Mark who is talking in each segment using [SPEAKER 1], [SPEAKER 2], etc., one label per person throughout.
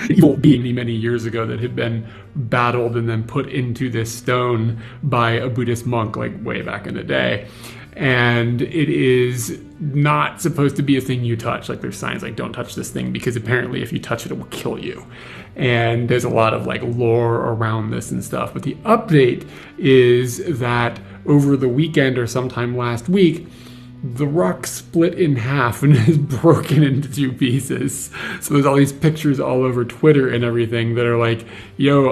[SPEAKER 1] evil being many years ago that had been battled and then put into this stone by a Buddhist monk like way back in the day. And it is not supposed to be a thing you touch. Like there's signs like don't touch this thing because apparently if you touch it, it will kill you. And there's a lot of like lore around this and stuff. But the update is that over the weekend or sometime last week, the rock split in half and is broken into two pieces. So there's all these pictures all over Twitter and everything that are like, yo,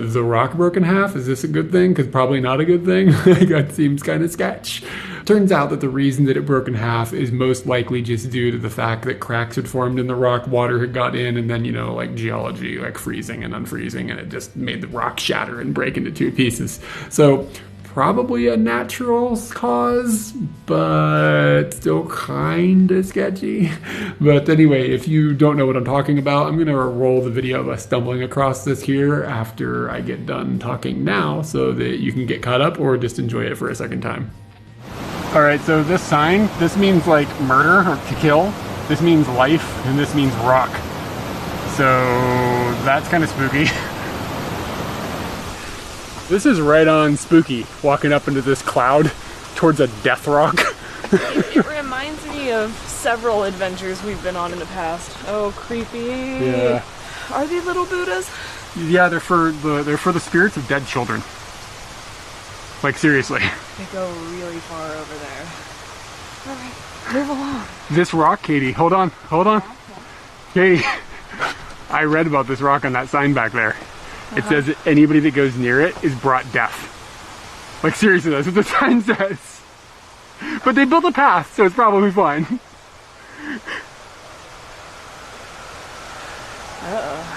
[SPEAKER 1] the rock broke in half? Is this a good thing? Because probably not a good thing. That seems kind of sketch. Turns out that the reason that it broke in half is most likely just due to the fact that cracks had formed in the rock, water had got in, and then, you know, like geology, like freezing and unfreezing, and it just made the rock shatter and break into two pieces. So probably a natural cause, but still kind of sketchy. But anyway, if you don't know what I'm talking about, I'm going to roll the video of us stumbling across this here after I get done talking now so that you can get caught up or just enjoy it for a second time. All right, so this sign, this means like murder or to kill. This means life, and this means rock. So that's kind of spooky. This is right on spooky, walking up into this cloud towards a death rock.
[SPEAKER 2] It reminds me of several adventures we've been on in the past. Oh, creepy.
[SPEAKER 1] Yeah.
[SPEAKER 2] Are they little Buddhas?
[SPEAKER 1] Yeah, they're for the spirits of dead children. Like seriously.
[SPEAKER 2] They go really far over there. All right, move along.
[SPEAKER 1] This rock, Katie, hold on. Katie, I read about this rock on that sign back there. It says that anybody that goes near it is brought death. Like seriously, that's what the sign says. But they built a path, so it's probably fine.
[SPEAKER 2] Uh-oh.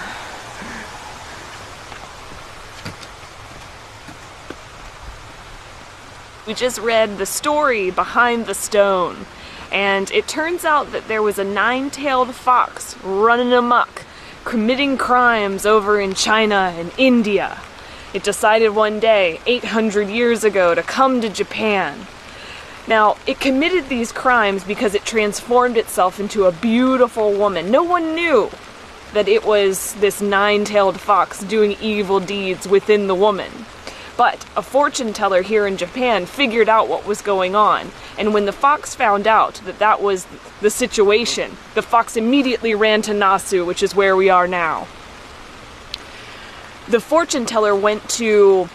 [SPEAKER 2] We just read the story behind the stone, and it turns out that there was a nine-tailed fox running amok, committing crimes over in China and India. It decided one day, 800 years ago, to come to Japan. Now, it committed these crimes because it transformed itself into a beautiful woman. No one knew that it was this nine-tailed fox doing evil deeds within the woman. But a fortune teller here in Japan figured out what was going on, and when the fox found out that that was the situation, the fox immediately ran to Nasu, which is where we are now. The fortune teller went to,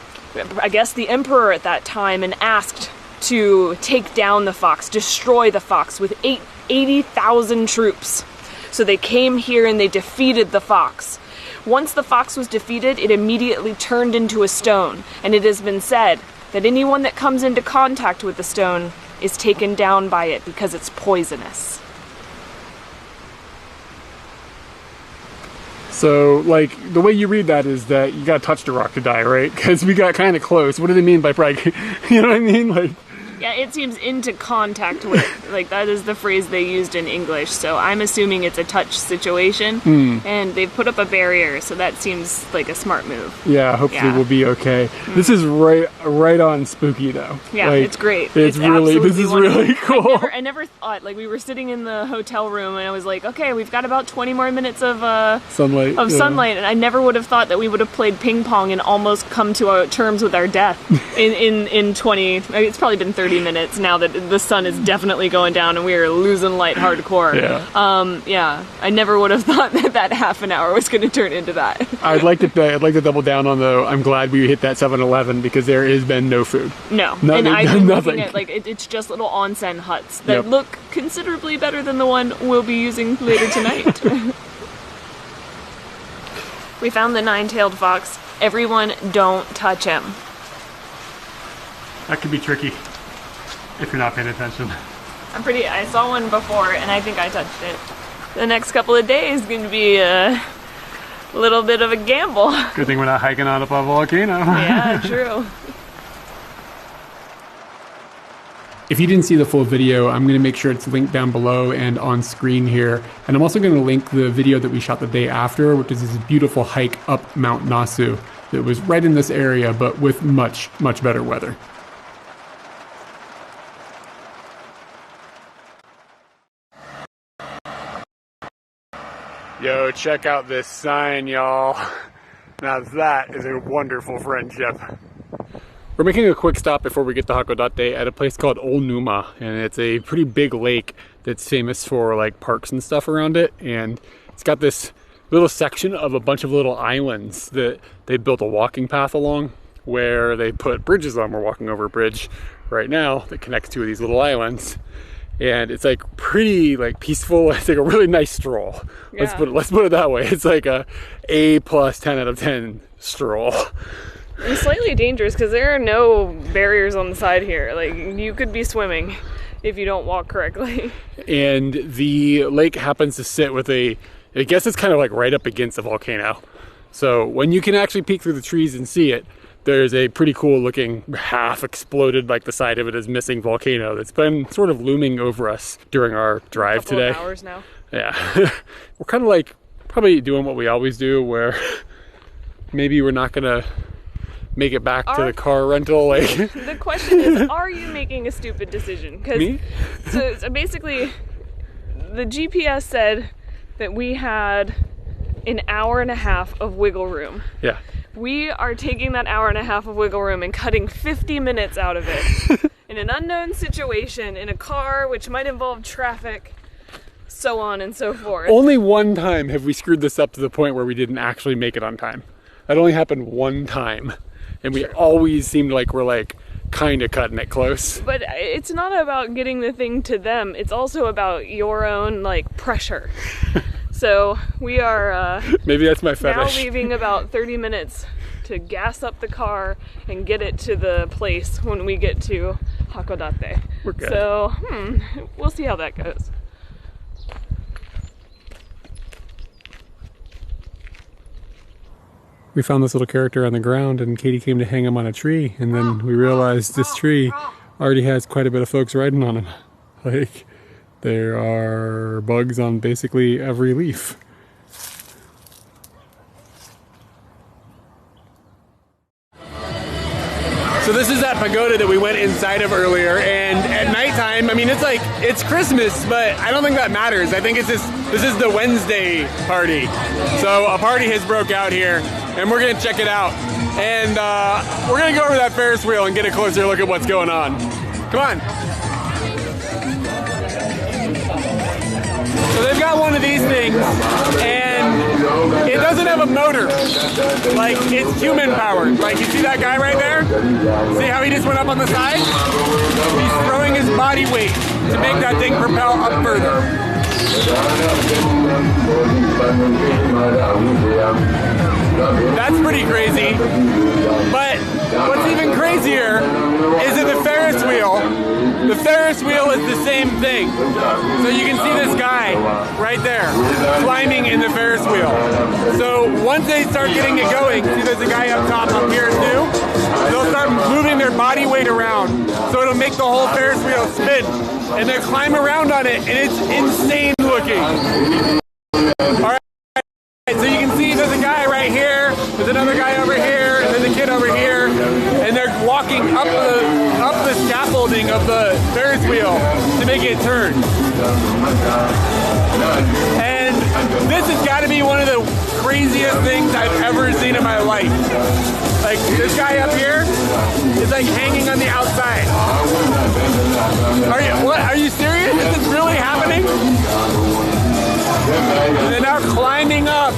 [SPEAKER 2] I guess, the emperor at that time and asked to take down the fox, destroy the fox with 80,000 troops. So they came here and they defeated the fox. Once the fox was defeated, it immediately turned into a stone, and it has been said that anyone that comes into contact with the stone is taken down by it because it's poisonous.
[SPEAKER 1] So, like, the way you read that is that you gotta touch the rock to die, right? Because we got kind of close. What do they mean by you know what I mean? Like,
[SPEAKER 2] yeah, it seems into contact with. Like, that is the phrase they used in English, so I'm assuming it's a touch situation, and they've put up a barrier, so that seems like a smart move.
[SPEAKER 1] Yeah, hopefully we'll be okay. This is right on spooky, though.
[SPEAKER 2] Yeah,
[SPEAKER 1] like,
[SPEAKER 2] it's great.
[SPEAKER 1] It's really, this is
[SPEAKER 2] wonderful.
[SPEAKER 1] really cool.
[SPEAKER 2] I never thought, like, we were sitting in the hotel room, and I was like, okay, we've got about 20 more minutes of
[SPEAKER 1] sunlight,
[SPEAKER 2] sunlight, and I never would have thought that we would have played ping pong and almost come to terms with our death in 20, it's probably been 30 minutes now that the sun is definitely going down and we are losing light hardcore. Yeah, I never would have thought that half an hour was going to turn into that.
[SPEAKER 1] I'd like to double down on though. I'm glad we hit that 7-Eleven because there has been no food.
[SPEAKER 2] No, and I've been looking at, like, it's just little onsen huts that look considerably better than the one we'll be using later tonight. We found the nine-tailed fox. Everyone, don't touch him.
[SPEAKER 1] That could be tricky if you're not paying attention.
[SPEAKER 2] I saw one before and I think I touched it. The next couple of days is going to be a little bit of a gamble.
[SPEAKER 1] Good thing we're not hiking on up a volcano.
[SPEAKER 2] Yeah, true.
[SPEAKER 1] If you didn't see the full video, I'm going to make sure it's linked down below and on screen here. And I'm also going to link the video that we shot the day after, which is this beautiful hike up Mount Nasu that was right in this area, but with much, much better weather. Yo, check out this sign, y'all. Now that is a wonderful friendship. We're making a quick stop before we get to Hakodate at a place called Onuma, and it's a pretty big lake that's famous for like parks and stuff around it, and it's got this little section of a bunch of little islands that they built a walking path along, where they put bridges on. We're walking over a bridge right now that connects two of these little islands, and it's like pretty like peaceful. It's like a really nice stroll.
[SPEAKER 2] Yeah.
[SPEAKER 1] Let's put it that way. It's like a plus 10 out of 10 stroll.
[SPEAKER 2] It's slightly dangerous because there are no barriers on the side here. Like, you could be swimming if you don't walk correctly.
[SPEAKER 1] And the lake happens to sit with I guess it's kind of like right up against a volcano. So when you can actually peek through the trees and see it, there's a pretty cool looking half exploded, like the side of it is missing volcano that's been sort of looming over us during our drive today.
[SPEAKER 2] A couple of hours now.
[SPEAKER 1] Yeah. We're kind of like probably doing what we always do, where maybe we're not gonna make it back to the car rental. Like,
[SPEAKER 2] the question is, are you making a stupid decision?
[SPEAKER 1] Me?
[SPEAKER 2] So basically, the GPS said that we had an hour and a half of wiggle room.
[SPEAKER 1] Yeah.
[SPEAKER 2] We are taking that hour and a half of wiggle room and cutting 50 minutes out of it in an unknown situation, in a car, which might involve traffic, so on and so forth.
[SPEAKER 1] Only one time have we screwed this up to the point where we didn't actually make it on time. That only happened one time. And we always seemed like we're like kind of cutting it close.
[SPEAKER 2] But it's not about getting the thing to them. It's also about your own like pressure. So we are
[SPEAKER 1] maybe that's my fetish.
[SPEAKER 2] Now leaving about 30 minutes to gas up the car and get it to the place when we get to Hakodate.
[SPEAKER 1] We're good.
[SPEAKER 2] So we'll see how that goes.
[SPEAKER 1] We found this little character on the ground, and Katie came to hang him on a tree, and then we realized this tree already has quite a bit of folks riding on him. Like, there are bugs on basically every leaf. So this is that pagoda that we went inside of earlier, and at nighttime, I mean, it's Christmas, but I don't think that matters. I think this is the Wednesday party. So a party has broke out here, and we're gonna check it out. And we're gonna go over that Ferris wheel and get a closer look at what's going on. Come on. So they've got one of these things, and it doesn't have a motor. Like, it's human powered. Like, you see that guy right there? See how he just went up on the side? He's throwing his body weight to make that thing propel up further. That's pretty crazy. But what's even crazier is that the Ferris wheel is the same thing. So you can see this guy right there climbing in the Ferris wheel. So once they start getting it going, see there's a guy up top up here too, they'll start moving their body weight around. So it'll make the whole Ferris wheel spin. And they climb around on it, and it's insane looking. Alright, so you can see there's a guy right here, there's another guy over here, and there's a kid over here, and they're walking up the scaffolding of the Ferris wheel to make it turn. And this has got to be one of the craziest things I've ever seen in my life. Like, this guy up here is like hanging on the outside. Are you serious? Is this really happening? And they're now climbing up.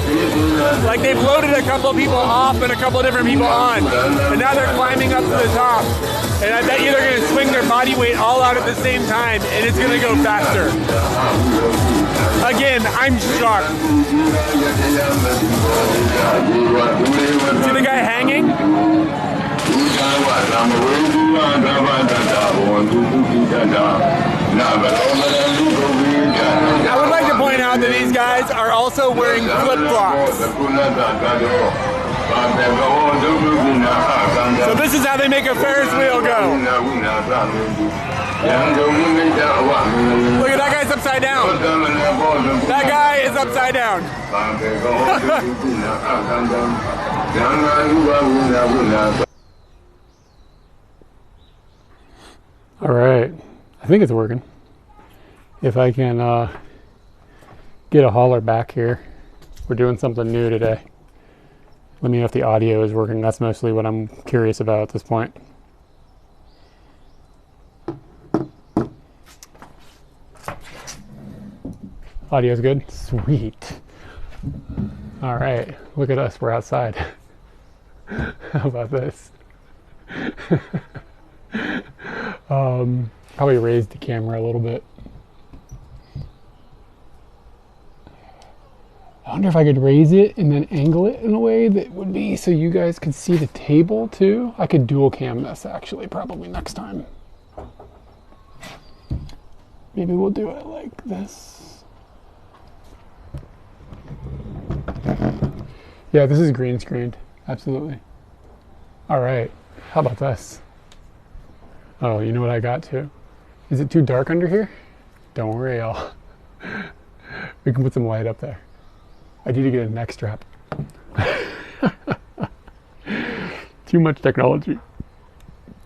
[SPEAKER 1] Like, they've loaded a couple people off and a couple different people on. And now they're climbing up to the top. And I bet you they're going to swing their body weight all out at the same time, and it's going to go faster. Again, I'm shocked. See the guy hanging? I would like to point out that these guys are also wearing flip-flops. So this is how they make a Ferris wheel go. Look at that guy's upside down. That guy is upside down. All right, I think it's working. If I can get a hauler back here. We're doing something new today. Let me know if the audio is working. That's mostly what I'm curious about at this point. Audio's good? Sweet. All right, look at us, we're outside. How about this? Probably raised the camera a little bit. I wonder if I could raise it and then angle it in a way that would be so you guys could see the table too. I could dual cam this actually, probably next time. Maybe we'll do it like this. Yeah, this is green screened, absolutely. All right, how about this? Oh, you know what I got too? Is it too dark under here? Don't worry, y'all. We can put some light up there. I need to get a neck strap. Too much technology.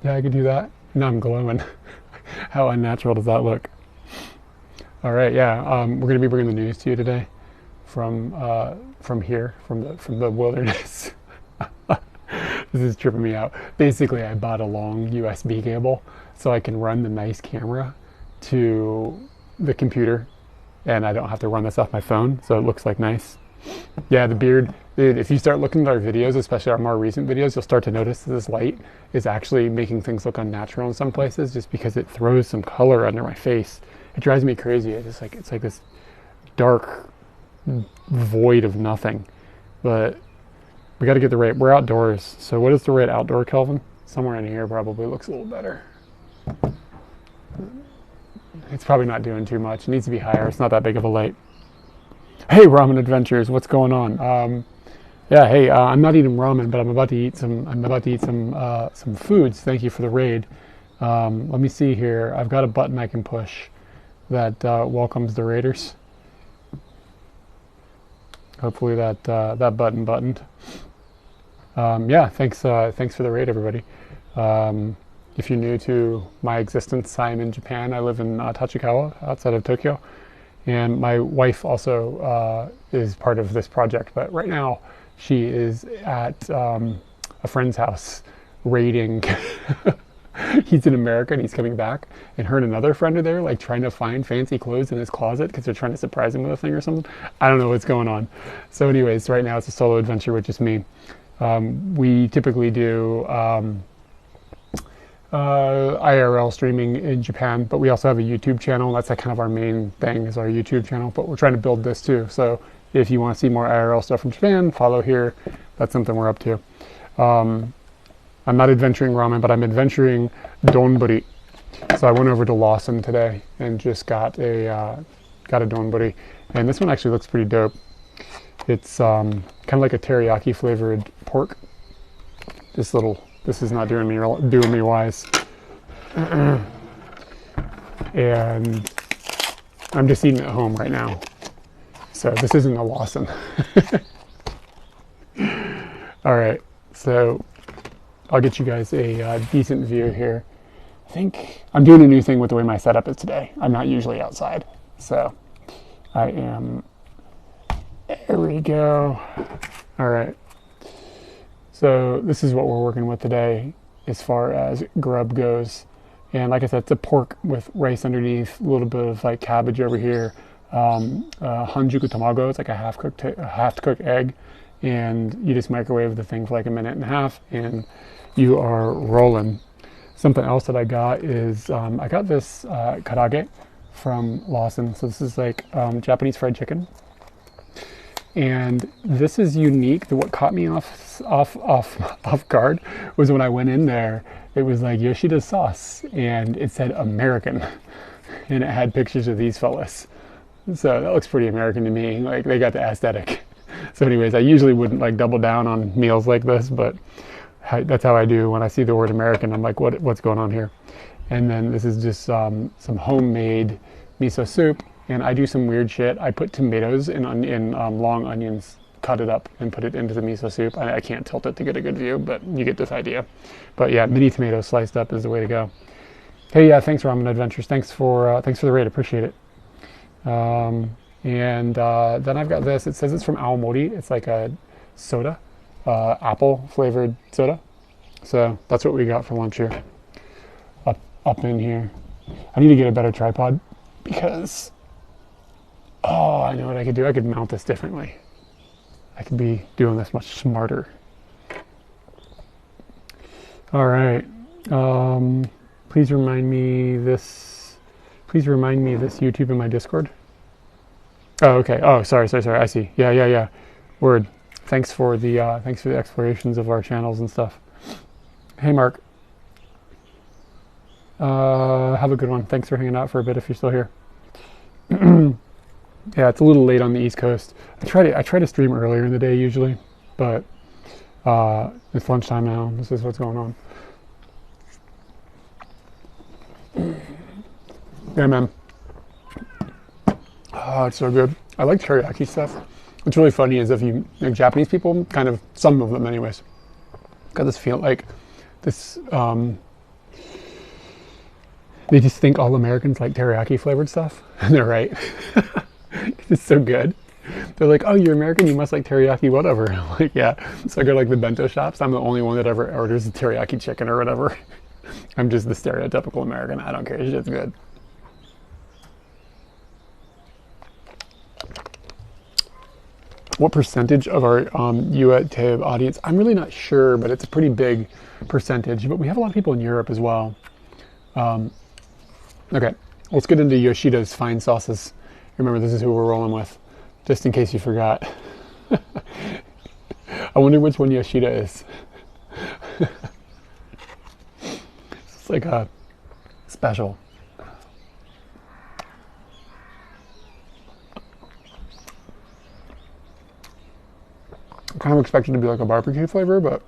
[SPEAKER 1] Yeah, I could do that. Now I'm glowing. How unnatural does that look? All right, yeah, we're going to be bringing the news to you today from here, from the wilderness. This is tripping me out. Basically, I bought a long USB cable so I can run the nice camera to the computer, and I don't have to run this off my phone, so it looks like nice. Yeah, the beard, dude, if you start looking at our videos, especially our more recent videos, you'll start to notice that this light is actually making things look unnatural in some places just because it throws some color under my face. It drives me crazy. It's like this dark void of nothing. But we got to get the right, we're outdoors. So what is the right outdoor Kelvin? Somewhere in here probably looks a little better. It's probably not doing too much. It needs to be higher. It's not that big of a light. Hey, Ramen Adventures, what's going on? Yeah, hey, I'm not eating ramen, but I'm about to eat some foods. Thank you for the raid. Let me see here. I've got a button I can push that welcomes the raiders. Hopefully that button buttoned. Yeah, thanks for the raid, everybody. If you're new to my existence, I'm in Japan. I live in Tachikawa, outside of Tokyo. And my wife also is part of this project, but right now she is at a friend's house raiding. He's in America and he's coming back, and her and another friend are there, like trying to find fancy clothes in his closet because they're trying to surprise him with a thing or something. I don't know what's going on. So anyways, right now it's a solo adventure with just me. We typically do IRL streaming in Japan, but we also have a YouTube channel. That's like kind of our main thing is our YouTube channel, but we're trying to build this too. So if you want to see more IRL stuff from Japan, follow here. That's something we're up to. I'm not adventuring ramen, but I'm adventuring donburi. So I went over to Lawson today and just got a donburi, and this one actually looks pretty dope. It's kind of like a teriyaki flavored pork. This is not doing me wise. And I'm just eating at home right now. So this isn't a Lawson. All right, so I'll get you guys a decent view here. I think I'm doing a new thing with the way my setup is today. I'm not usually outside, so I am. There we go. All right. So this is what we're working with today as far as grub goes. And like I said, it's a pork with rice underneath, a little bit of like cabbage over here, hanjuku tamago, it's like a half-cooked egg, and you just microwave the thing for like a minute and a half, and you are rolling. Something else that I got is, I got this karaage from Lawson. So this is like Japanese fried chicken. And this is unique. What caught me off guard was when I went in there, it was like Yoshida's sauce, and it said American, and it had pictures of these fellas. So that looks pretty American to me. Like they got the aesthetic. So anyways, I usually wouldn't like double down on meals like this, but that's how I do when I see the word American. I'm like, what's going on here? And then this is just some homemade miso soup. And I do some weird shit. I put tomatoes in long onions, cut it up, and put it into the miso soup. I can't tilt it to get a good view, but you get this idea. But yeah, mini tomatoes sliced up is the way to go. Hey, yeah, thanks Ramen Adventures. Thanks for the raid. Appreciate it. And then I've got this. It says it's from Aomori. It's like a soda, apple flavored soda. So that's what we got for lunch here. Up in here. I need to get a better tripod because, oh, I know what I could do. I could mount this differently. I could be doing this much smarter. All right. Please remind me this YouTube in my Discord. Oh, okay. Oh, sorry. I see. Yeah. Word. Thanks for the explorations of our channels and stuff. Hey, Mark. Have a good one. Thanks for hanging out for a bit if you're still here. Yeah, it's a little late on the East Coast. I try to stream earlier in the day usually, but it's lunchtime now. This is what's going on. Yeah, man. Oh, it's so good. I like teriyaki stuff. What's really funny is if you, like Japanese people, kind of, some of them anyways, got this feel like this, they just think all Americans like teriyaki flavored stuff. And they're right. It's so good. They're like, oh, you're American, you must like teriyaki, whatever. I'm like, yeah. So I go to like the bento shops. I'm the only one that ever orders the teriyaki chicken or whatever. I'm just the stereotypical American. I don't care. It's just good. What percentage of our UATIB audience? I'm really not sure, but it's a pretty big percentage. But we have a lot of people in Europe as well. Okay, let's get into Yoshida's fine sauces. Remember, this is who we're rolling with, just in case you forgot. I wonder which one Yoshida is. It's like a special. I kind of expected it to be like a barbecue flavor, but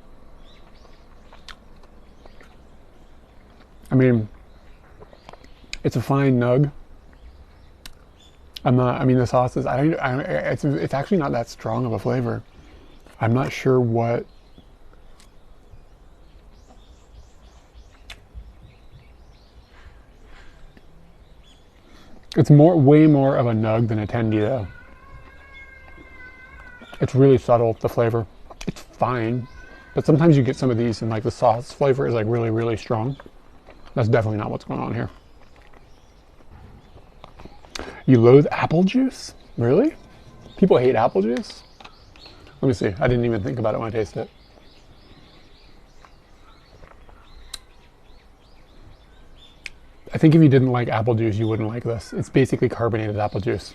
[SPEAKER 1] I mean, it's a fine nug. The sauce is, it's actually not that strong of a flavor. I'm not sure what, it's way more of a nug than a tendi though. It's really subtle, the flavor. It's fine, but sometimes you get some of these and like the sauce flavor is like really, really strong. That's definitely not what's going on here. You loathe apple juice? Really? People hate apple juice? Let me see. I didn't even think about it when I tasted it. I think if you didn't like apple juice, you wouldn't like this. It's basically carbonated apple juice.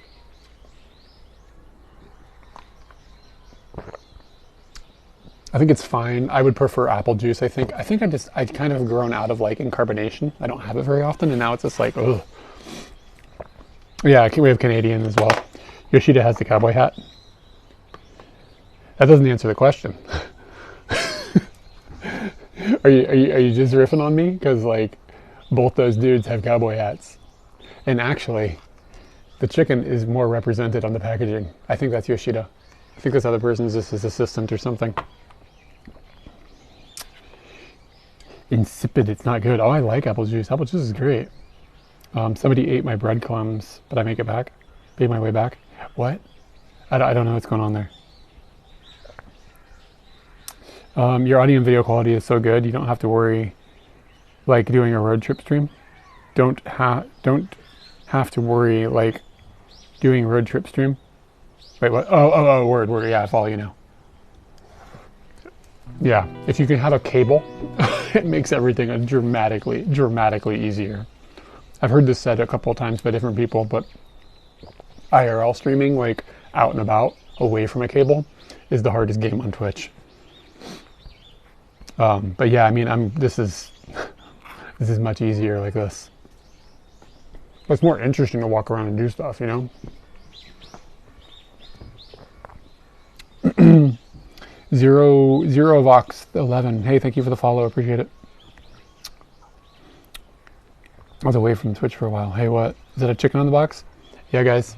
[SPEAKER 1] I think it's fine. I would prefer apple juice. I think I kind of grown out of liking carbonation. I don't have it very often, and now it's just like, ugh. Yeah, we have Canadian as well. Yoshida has the cowboy hat. That doesn't answer the question. Are you just riffing on me? Because like both those dudes have cowboy hats, and actually, the chicken is more represented on the packaging. I think that's Yoshida. I think this other person is just his assistant or something. Insipid. It's not good. Oh, I like apple juice. Apple juice is great. Somebody ate my breadcrumbs, but I make it back. Made my way back. What? I don't know what's going on there. Your audio and video quality is so good, you don't have to worry, like doing a road trip stream. Don't have to worry like doing a road trip stream. Wait, what? Oh, word. Yeah, I follow you now. Yeah, if you can have a cable, it makes everything dramatically easier. I've heard this said a couple of times by different people, but IRL streaming, like out and about, away from a cable, is the hardest game on Twitch. But yeah, I mean, this is much easier like this. But it's more interesting to walk around and do stuff, you know? Zero Vox 11. Hey, thank you for the follow. Appreciate it. I was away from Twitch for a while. Hey, what? Is that a chicken on the box? Yeah, guys.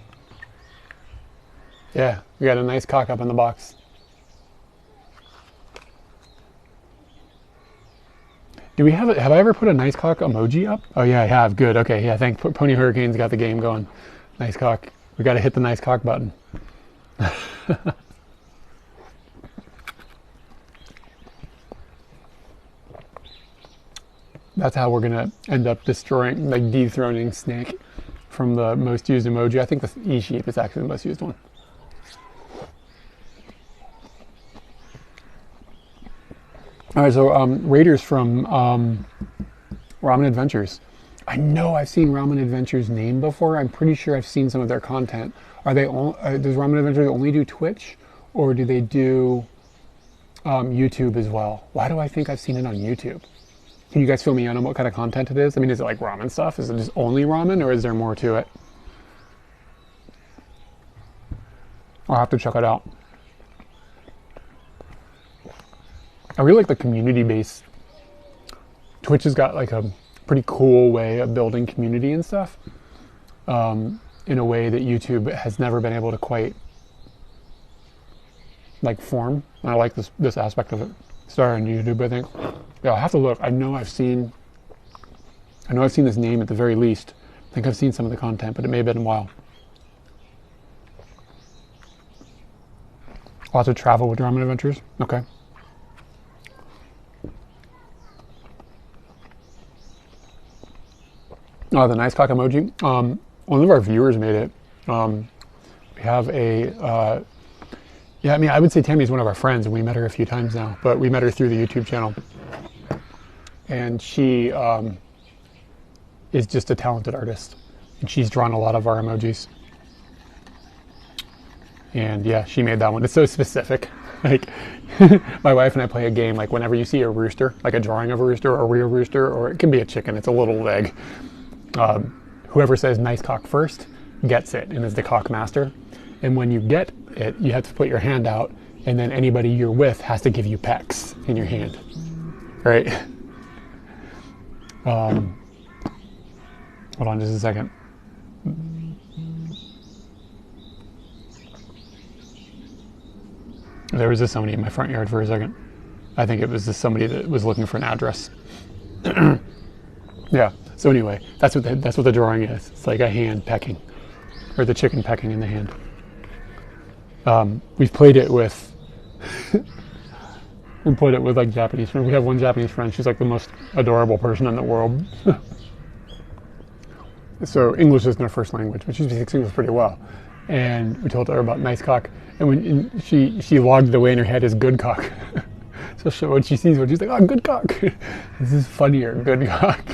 [SPEAKER 1] Yeah, we got a nice cock up in the box. Do we have it? Have I ever put a nice cock emoji up? Oh yeah, I have. Good. Okay, yeah. Thanks. Pony Hurricane's got the game going. Nice cock. We got to hit the nice cock button. That's how we're going to end up destroying, like dethroning Snake from the most used emoji. I think the E-sheep is actually the most used one. All right, so Raiders from Ramen Adventures. I know I've seen Ramen Adventures' name before. I'm pretty sure I've seen some of their content. Are they does Ramen Adventures only do Twitch, or do they do YouTube as well? Why do I think I've seen it on YouTube? Can you guys fill me in on what kind of content it is? I mean, is it like ramen stuff? Is it just only ramen, or is there more to it? I'll have to check it out. I really like the community base. Twitch has got like a pretty cool way of building community and stuff in a way that YouTube has never been able to quite like form. And I like this aspect of it. Started on YouTube, I think. Yeah, I'll have to look. I know I've seen this name at the very least. I think I've seen some of the content, but it may have been a while. Lots of travel with Ramen Adventures. Okay. Oh, the nice cock emoji. One of our viewers made it. We have a yeah, I mean, I would say Tammy's one of our friends, and we met her a few times now, but we met her through the YouTube channel. And she is just a talented artist, and she's drawn a lot of our emojis. And yeah, she made that one. It's so specific. Like, my wife and I play a game, like whenever you see a rooster, like a drawing of a rooster, or a real rooster, or it can be a chicken, it's a little egg. Whoever says nice cock first gets it and is the cock master. And when you get it, you have to put your hand out, and then anybody you're with has to give you pecks in your hand, right? Hold on just a second. There was just somebody in my front yard for a second. I think it was just somebody that was looking for an address. Yeah. So anyway, that's what the drawing is. It's like a hand pecking, or the chicken pecking in the hand. We've played it with like Japanese friends. We have one Japanese friend. She's like the most adorable person in the world. So English isn't her first language, but she speaks English pretty well. And we told her about nice cock, and she logged away in her head as good cock. So when she sees one, she's like, "Oh, good cock." This is funnier, good cock.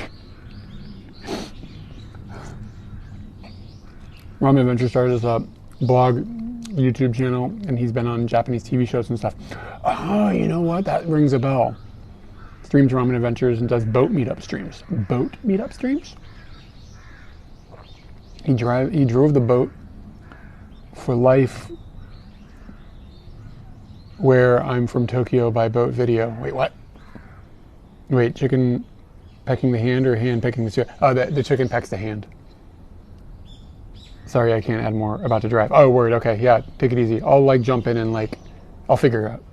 [SPEAKER 1] Ramen Adventure started a blog, YouTube channel, and he's been on Japanese TV shows and stuff. Oh, you know what? That rings a bell. Streams Ramen Adventures and does boat meetup streams. Boat meetup streams? He drove the boat for life where I'm from Tokyo by boat video. Wait, what? Wait, chicken pecking the hand or hand pecking the chicken? Oh, the chicken pecks the hand. Sorry, I can't add more. About to drive. Oh, word. Okay, yeah. Take it easy. I'll like jump in and like, I'll figure it out.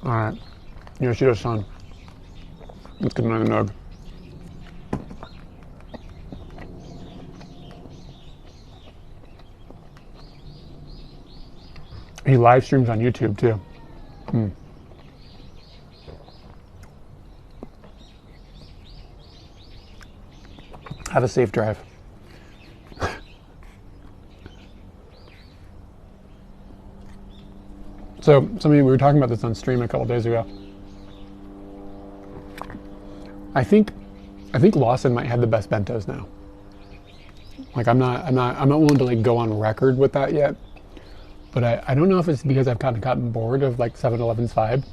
[SPEAKER 1] All right. Yoshido-san. Let's get another nug. He live streams on YouTube too. Have a safe drive. So, we were talking about this on stream a couple days ago. I think Lawson might have the best bentos now. Like I'm not willing to like go on record with that yet. But I don't know if it's because I've kind of gotten bored of like 7-Eleven's vibe.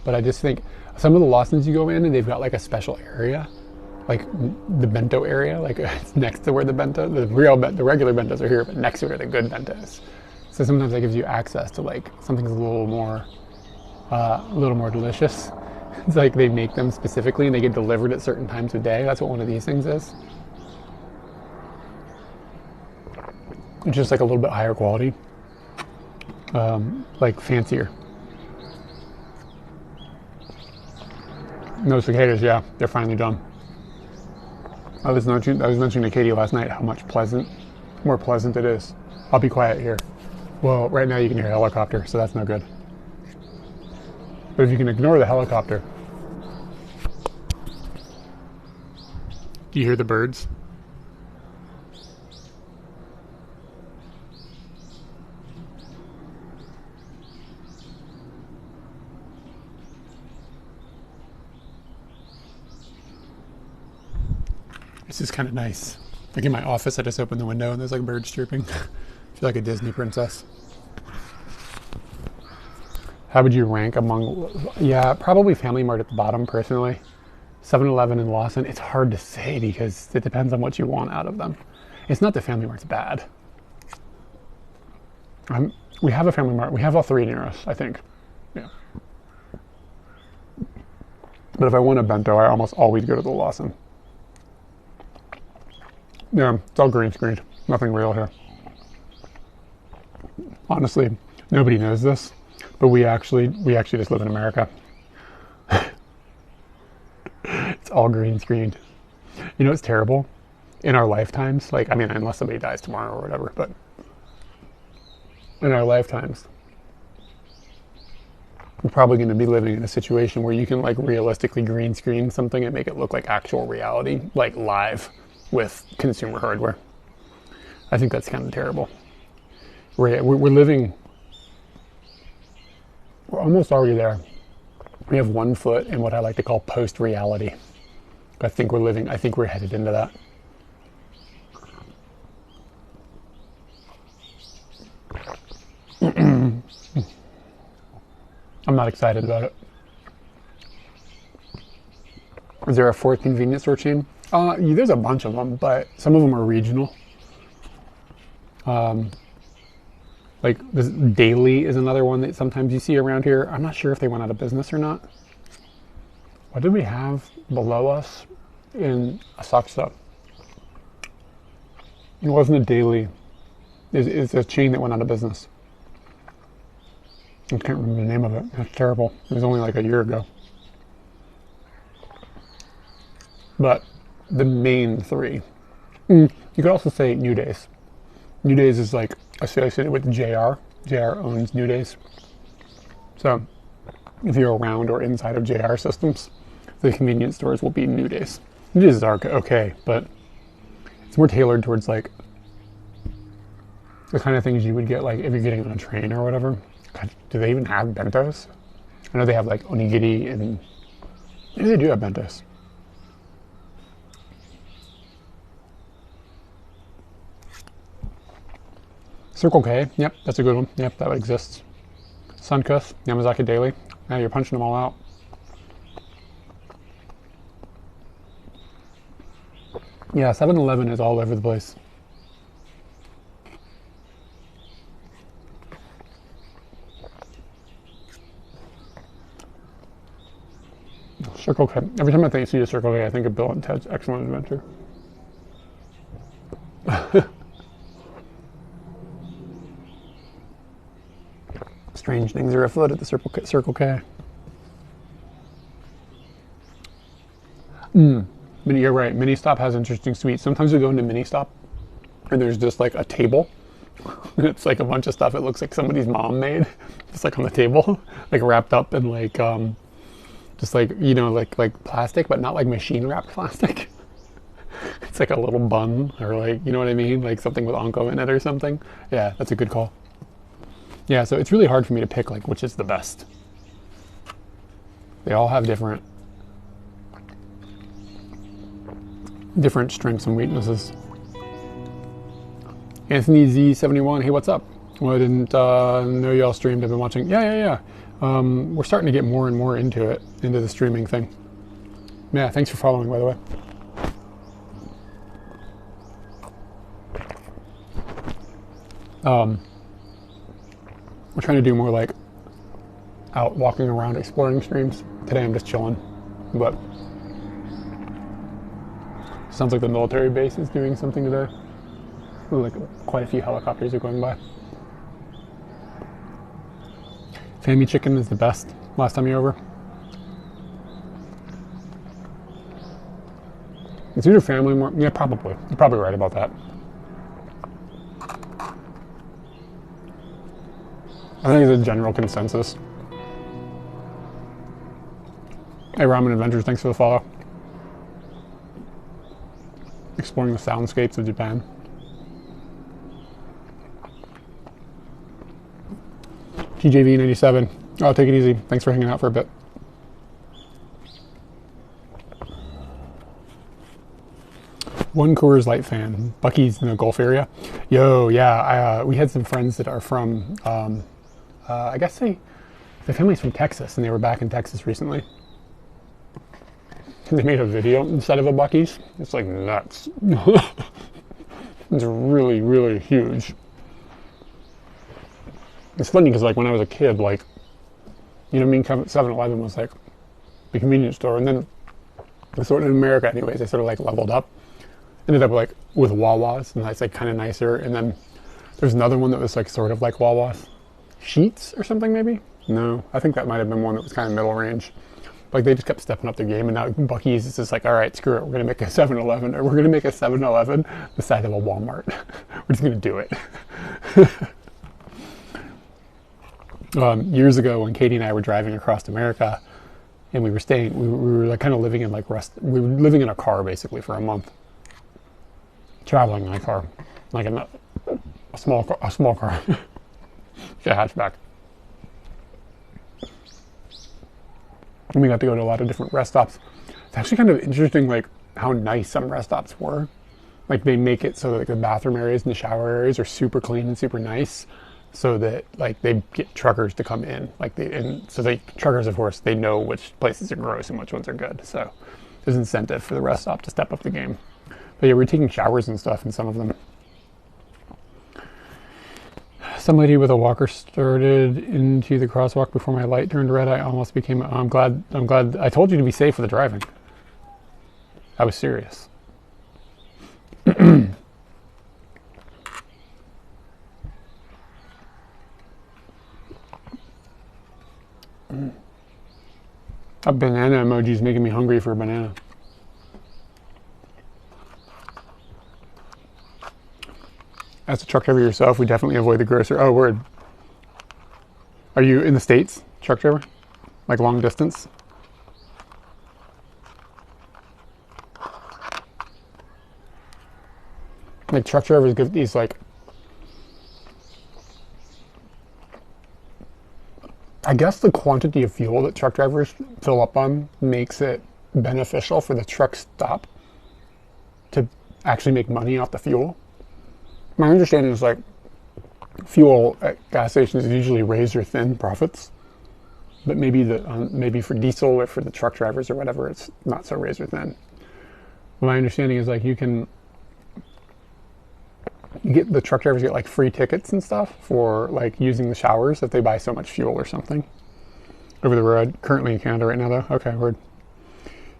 [SPEAKER 1] But I just think some of the Lawsons you go in and they've got like a special area. Like the bento area, like it's next to where the regular bentos are here, but next to where the good bentos. So sometimes that gives you access to like something's a little more delicious. It's like they make them specifically and they get delivered at certain times of day. That's what one of these things is. It's just like a little bit higher quality, like fancier. No cicadas, yeah, they're finally done. I was mentioning to Katie last night how much more pleasant it is. I'll be quiet here. Well, right now you can hear a helicopter, so that's no good. But if you can ignore the helicopter, do you hear the birds? This is kind of nice. Like in my office, I just open the window and there's like birds chirping. I feel like a Disney princess. How would you rank among, yeah, probably Family Mart at the bottom personally. 7-Eleven and Lawson, it's hard to say because it depends on what you want out of them. It's not that Family Mart's bad. We have a Family Mart, we have all three near us, I think. Yeah. But if I want a bento, I almost always go to the Lawson. Yeah, it's all green screened. Nothing real here. Honestly, nobody knows this, but we actually just live in America. It's all green screened. You know, it's terrible. In our lifetimes, like, I mean, unless somebody dies tomorrow or whatever, but in our lifetimes, we're probably going to be living in a situation where you can like realistically green screen something and make it look like actual reality, like live, with consumer hardware. I think that's kind of terrible. We're almost already there. We have 1 foot in what I like to call post-reality. I think we're headed into that. I'm not excited about it. Is there a fourth convenience store chain? There's a bunch of them, but some of them are regional. Like this Daily is another one that sometimes you see around here. I'm not sure if they went out of business or not. What did we have below us in Asakusa? It wasn't a Daily. It's a chain that went out of business. I can't remember the name of it. That's terrible. It was only like a year ago. But the main three. You could also say New Days. New Days is like associated with JR. JR owns New Days. So if you're around or inside of JR systems, the convenience stores will be New Days. New Days are okay, but it's more tailored towards like the kind of things you would get like if you're getting on a train or whatever. God, do they even have bentos? I know they have like onigiri and maybe they do have bentos. Circle K, yep, that's a good one. Yep, that exists. Sunkus, Yamazaki Daily. Yeah, you're punching them all out. Yeah, 7-Eleven is all over the place. Circle K. Every time I see a Circle K, I think of Bill and Ted's Excellent Adventure. Strange things are afoot at the Circle K. But you're right. Mini Stop has interesting sweets. Sometimes we go into Mini Stop and there's just like a table. It's like a bunch of stuff it looks like somebody's mom made. Just like on the table, like wrapped up in like just like, you know, like plastic, but not like machine wrapped plastic. It's like a little bun or like, you know what I mean? Like something with Anko in it or something. Yeah, that's a good call. Yeah, so it's really hard for me to pick like which is the best. They all have different strengths and weaknesses. Anthony Z71, hey, what's up? Well, I didn't know y'all streamed. I've been watching. Yeah. We're starting to get more and more into the streaming thing. Yeah, thanks for following, by the way. We're trying to do more like out walking around exploring streams. Today I'm just chilling, but sounds like the military base is doing something today. Ooh, like quite a few helicopters are going by. Fammy chicken is the best. Last time you were over. It's either family more. Yeah, probably. You're probably right about that. I think it's a general consensus. Hey, Ramen Adventures, thanks for the follow. Exploring the soundscapes of Japan. TJV97. Oh, take it easy. Thanks for hanging out for a bit. One Coors Light fan. Bucky's in the Gulf area. Yo, yeah. We had some friends that are from, I guess the family's from Texas, and they were back in Texas recently. They made a video instead of a Bucky's. It's like nuts. It's really, really huge. It's funny because like when I was a kid, like, you know what I mean? 7-Eleven was like the convenience store, and then sort of in America anyways, they sort of like leveled up. Ended up like with Wawa's, and that's like kind of nicer. And then there's another one that was like sort of like Wawa's. Sheets or something maybe? No, I think that might have been one that was kind of middle range. Like they just kept stepping up their game, and now Bucky's is just like, all right, screw it, we're gonna make a 7-Eleven, or we're gonna make a 7-Eleven the size of a Walmart. We're just gonna do it. Years ago, when Katie and I were driving across America, and we were like kind of living in like we were living in a car basically for a month, traveling in a car, like a small car, a hatchback. And we got to go to a lot of different rest stops. It's actually kind of interesting, like how nice some rest stops were. Like they make it so that like, the bathroom areas and the shower areas are super clean and super nice, so that like they get truckers to come in. Truckers, of course, they know which places are gross and which ones are good. So there's incentive for the rest stop to step up the game. But yeah, we're taking showers and stuff in some of them. Some lady with a walker started into the crosswalk before my light turned red. I almost became. I'm glad. I told you to be safe with the driving. I was serious. A banana emoji is making me hungry for a banana. As a truck driver yourself, we definitely avoid the grocer. Oh, word. Are you in the States, truck driver? Like long distance? Like truck drivers give these like, I guess the quantity of fuel that truck drivers fill up on makes it beneficial for the truck stop to actually make money off the fuel. My understanding is like fuel at gas stations usually razor thin profits, but maybe for diesel or for the truck drivers or whatever, it's not so razor thin. But my understanding is like the truck drivers get like free tickets and stuff for like using the showers if they buy so much fuel or something over the road. Currently in Canada right now though. Okay, word.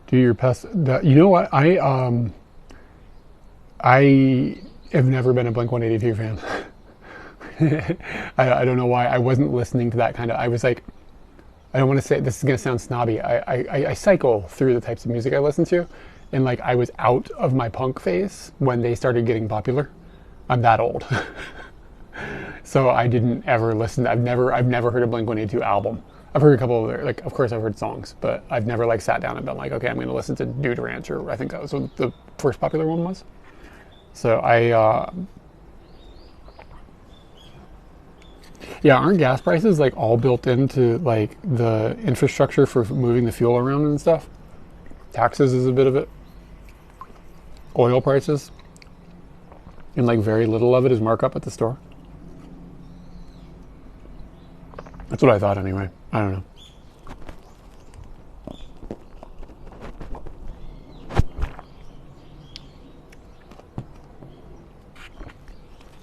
[SPEAKER 1] Do your best. You know what? I have never been a Blink-182 fan. I don't know why. I wasn't listening to that kind of. I was like, I don't want to say this is going to sound snobby. I cycle through the types of music I listen to, and like I was out of my punk phase when they started getting popular. I'm that old, so I didn't ever listen. I've never heard a Blink-182 album. I've heard a couple of their, like, of course I've heard songs, but I've never like sat down and been like, okay, I'm going to listen to Dude Ranch, or I think that was what the first popular one was. So yeah, aren't gas prices like all built into like the infrastructure for moving the fuel around and stuff? Taxes is a bit of it. Oil prices. And like very little of it is markup at the store. That's what I thought anyway. I don't know.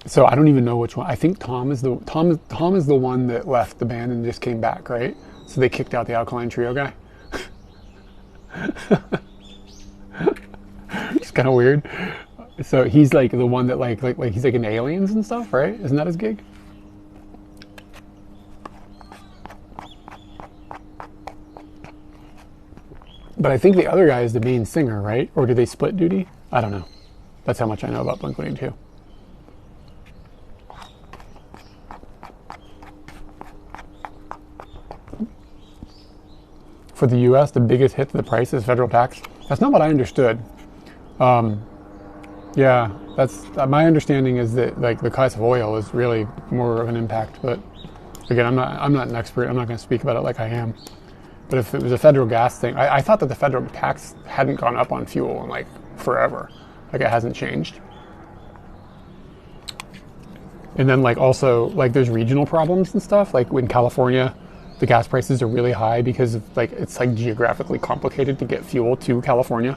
[SPEAKER 1] So I don't even know which one. I think Tom is the one that left the band and just came back, right? So they kicked out the Alkaline Trio guy. It's kind of weird. So he's like the one that like he's like in Aliens and stuff, right? Isn't that his gig? But I think the other guy is the main singer, right? Or do they split duty? I don't know. That's how much I know about Blink-182. For the U.S., the biggest hit to the price is federal tax. That's not what I understood. Yeah, that's my understanding is that like the price of oil is really more of an impact. But again, I'm not an expert. I'm not going to speak about it like I am. But if it was a federal gas thing, I thought that the federal tax hadn't gone up on fuel in like forever. Like it hasn't changed. And then like also like there's regional problems and stuff. Like in California, the gas prices are really high because of like it's like geographically complicated to get fuel to California.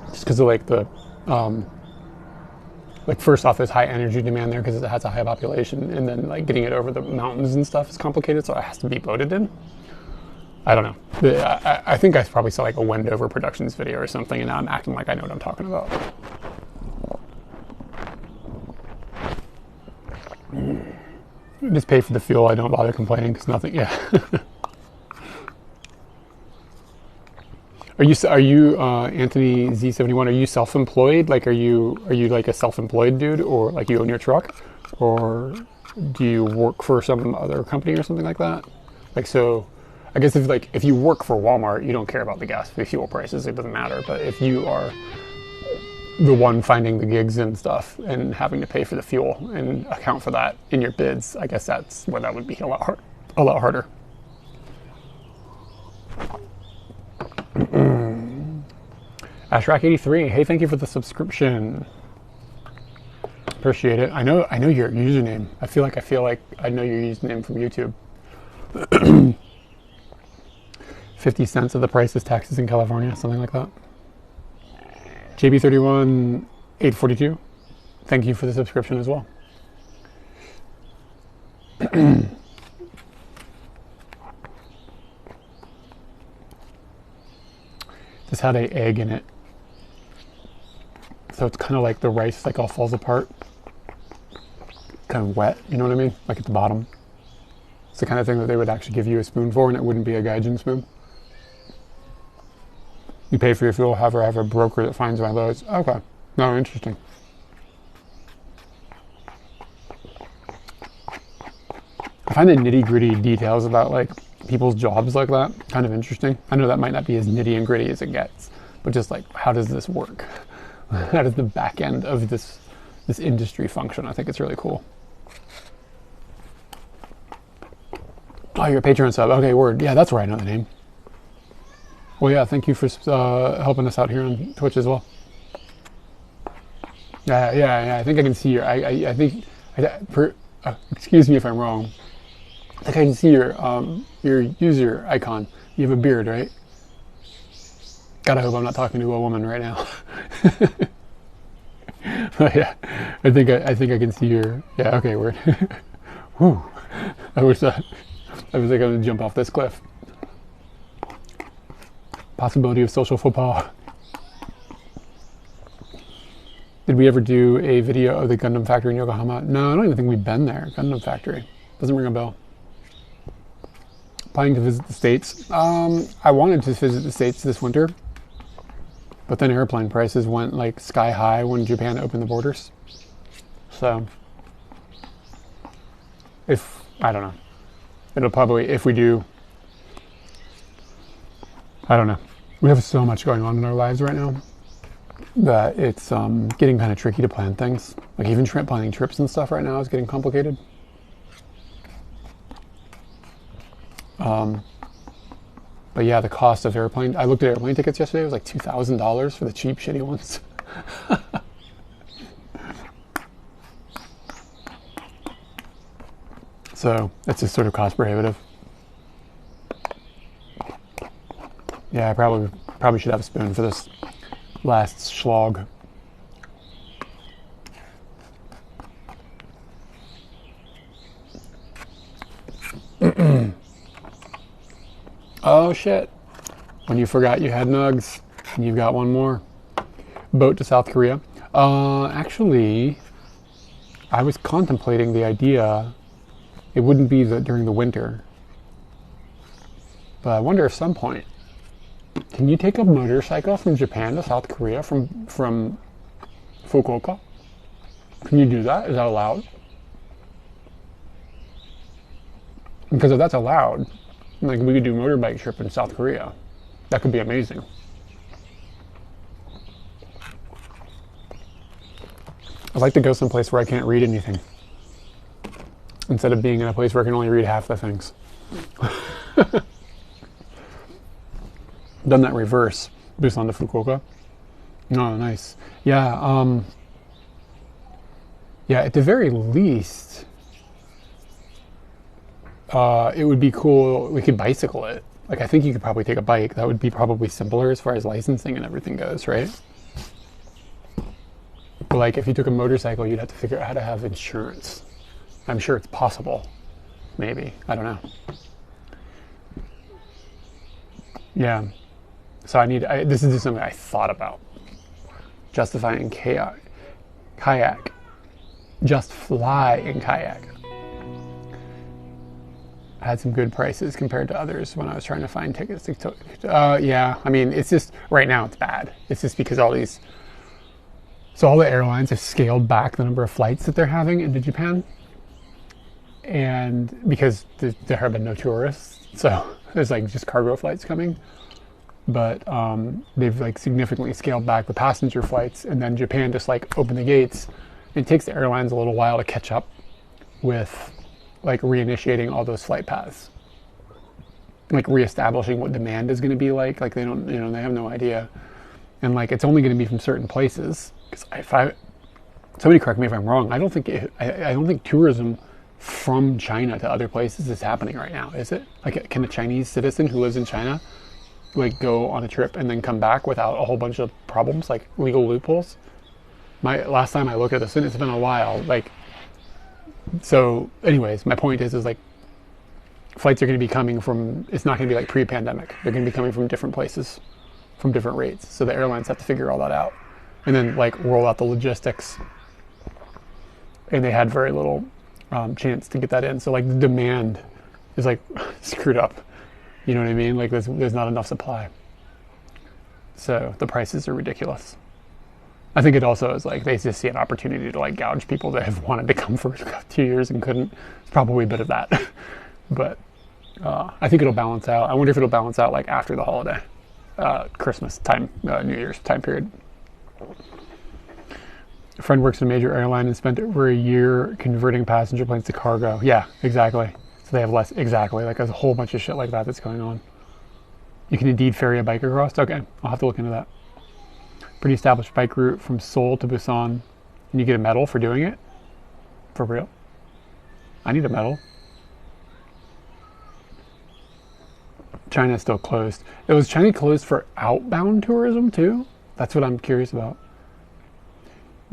[SPEAKER 1] Just because of like the like first off, there's high energy demand there because it has a high population, and then like getting it over the mountains and stuff is complicated, so it has to be boated in. I don't know. I think I probably saw like a Wendover Productions video or something, and now I'm acting like I know what I'm talking about. Just pay for the fuel. I don't bother complaining because nothing. Yeah. Are you Anthony Z71? Are you self-employed? Like, are you like a self-employed dude, or like you own your truck, or do you work for some other company or something like that? Like, so I guess if you work for Walmart, you don't care about the gas fuel prices. It doesn't matter. But if you are the one finding the gigs and stuff and having to pay for the fuel and account for that in your bids, I guess that's where that would be a lot harder. Ashrak83, hey, thank you for the subscription. Appreciate it. I know your username. I feel like I know your username from YouTube. 50 cents of the price is taxes in California, something like that. JB31 842, thank you for the subscription as well. This had an egg in it, so it's kind of like the rice like all falls apart, kind of wet, you know what I mean, like at the bottom. It's the kind of thing that they would actually give you a spoon for, and it wouldn't be a gaijin spoon. You pay for your fuel, have a broker that finds my loads. Okay, no, interesting. I find the nitty-gritty details about like people's jobs like that kind of interesting. I know that might not be as nitty and gritty as it gets, but just like, how does this work? How does the back end of this industry function? I think it's really cool. Oh, you're a Patreon sub. Okay, word. Yeah, that's where I know the name. Well, yeah, thank you for helping us out here on Twitch as well. Yeah. I think I can see your. I think. Excuse me if I'm wrong. I think I can see your user icon. You have a beard, right? God, I hope I'm not talking to a woman right now. But yeah, I think I can see your. Yeah. Okay. Word. Whew. I was like I'm gonna jump off this cliff. Possibility of social faux pas. Did we ever do a video of the Gundam factory in Yokohama? No, I don't even think we've been there. Gundam factory. Doesn't ring a bell. Planning to visit the States. I wanted to visit the States this winter, but then airplane prices went like sky high when Japan opened the borders. So, I don't know. It'll probably, if we do, I don't know. We have so much going on in our lives right now that it's getting kind of tricky to plan things. Like even planning trips and stuff right now is getting complicated. But yeah, the cost of airplane. I looked at airplane tickets yesterday. It was like $2,000 for the cheap, shitty ones. So it's just sort of cost prohibitive. Yeah, I probably should have a spoon for this last slog. Oh shit. When you forgot you had nugs, you've got one more. Boat to South Korea. Actually, I was contemplating the idea. It wouldn't be during the winter. But I wonder if some point Can you take a motorcycle from Japan to South Korea from Fukuoka? Can you do that? Is that allowed? Because if that's allowed, like we could do a motorbike trip in South Korea. That could be amazing. I'd like to go someplace where I can't read anything, instead of being in a place where I can only read half the things. Done that reverse, Busan to Fukuoka. Oh, nice. Yeah, yeah, at the very least, it would be cool. We could bicycle it. Like, I think you could probably take a bike. That would be probably simpler as far as licensing and everything goes, right? But like, if you took a motorcycle, you'd have to figure out how to have insurance. I'm sure it's possible. Maybe. I don't know. Yeah. So this is just something I thought about. Justifying kayak. Just fly in kayak. I had some good prices compared to others when I was trying to find tickets to yeah, I mean, it's just, right now it's bad. It's just because all the airlines have scaled back the number of flights that they're having into Japan. And because there have been no tourists, so there's like just cargo flights coming. But they've like significantly scaled back the passenger flights, and then Japan just like opened the gates. It takes the airlines a little while to catch up with like reinitiating all those flight paths, like reestablishing what demand is going to be like they don't, they have no idea. And like, it's only going to be from certain places. Because somebody correct me if I'm wrong, I don't think tourism from China to other places is happening right now, is it? Like, can a Chinese citizen who lives in China like go on a trip and then come back without a whole bunch of problems, like legal loopholes? Last time I looked at this, and it's been a while, like, so anyways, my point is like, flights are going to be coming from, it's not going to be like pre-pandemic. They're going to be coming from different places, from different rates. So the airlines have to figure all that out and then like roll out the logistics. And they had very little chance to get that in. So like the demand is like screwed up. You know what I mean? Like there's not enough supply. So the prices are ridiculous. I think it also is like they just see an opportunity to like gouge people that have wanted to come for 2 years and couldn't. It's probably a bit of that. But I think it'll balance out. I wonder if it'll balance out like after the holiday, Christmas time, New Year's time period. A friend works in a major airline and spent over a year converting passenger planes to cargo. Yeah, exactly. So they have less, exactly. Like there's a whole bunch of shit like that that's going on. You can indeed ferry a bike across. Okay, I'll have to look into that. Pretty established bike route from Seoul to Busan. And you get a medal for doing it? For real? I need a medal. China is still closed. Was China closed for outbound tourism too? That's what I'm curious about.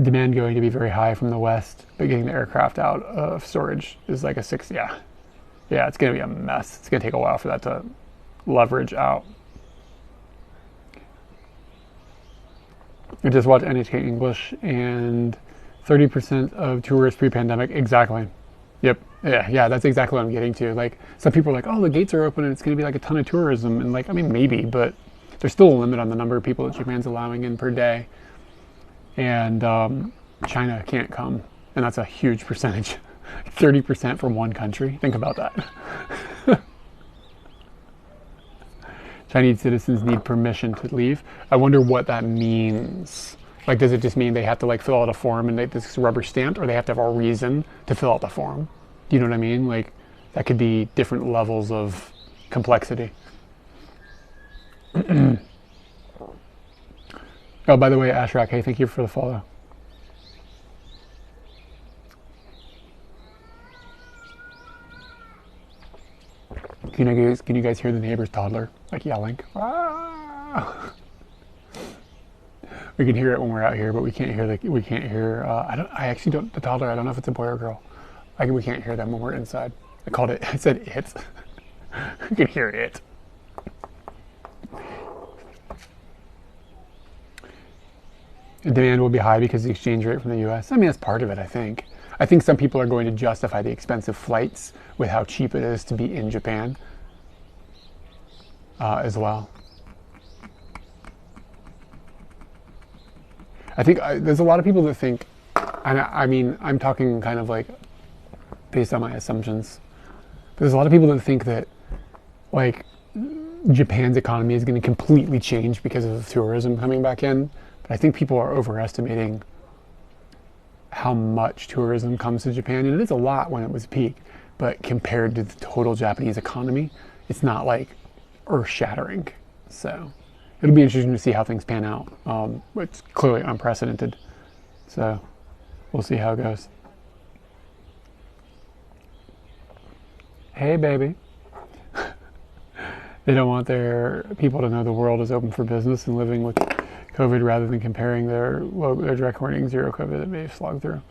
[SPEAKER 1] Demand going to be very high from the West, but getting the aircraft out of storage is like a 6. Yeah, it's going to be a mess. It's going to take a while for that to leverage out. I just watched NHK English, and 30% of tourists pre-pandemic. Exactly. Yep. Yeah, that's exactly what I'm getting to. Like, some people are like, oh, the gates are open and it's going to be like a ton of tourism. And like, I mean, maybe, but there's still a limit on the number of people that Japan's allowing in per day. And China can't come. And that's a huge percentage. 30% from one country. Think about that. Chinese citizens need permission to leave. I wonder what that means. Like, does it just mean they have to like fill out a form and this rubber stamped, or they have to have a reason to fill out the form? Do you know what I mean? Like, that could be different levels of complexity. Oh, by the way, Ashrak, hey, thank you for the follow. Can you guys hear the neighbor's toddler like yelling? Ah! We can hear it when we're out here, but we can't hear I actually don't, the toddler, I don't know if it's a boy or girl. We can't hear them when we're inside. I said it. We can hear it. The demand will be high because of the exchange rate from the US. I mean, that's part of it, I think. I think some people are going to justify the expensive flights with how cheap it is to be in Japan as well. I think there's a lot of people that think, and I mean, I'm talking kind of like based on my assumptions. There's a lot of people that think that like Japan's economy is going to completely change because of tourism coming back in. But I think people are overestimating how much tourism comes to Japan. And it is a lot when it was peak, but compared to the total Japanese economy, it's not like earth-shattering. So it'll be interesting to see how things pan out. It's clearly unprecedented. So we'll see how it goes. Hey, baby. They don't want their people to know the world is open for business and living with COVID rather than comparing their direct warning zero COVID that they've slogged through.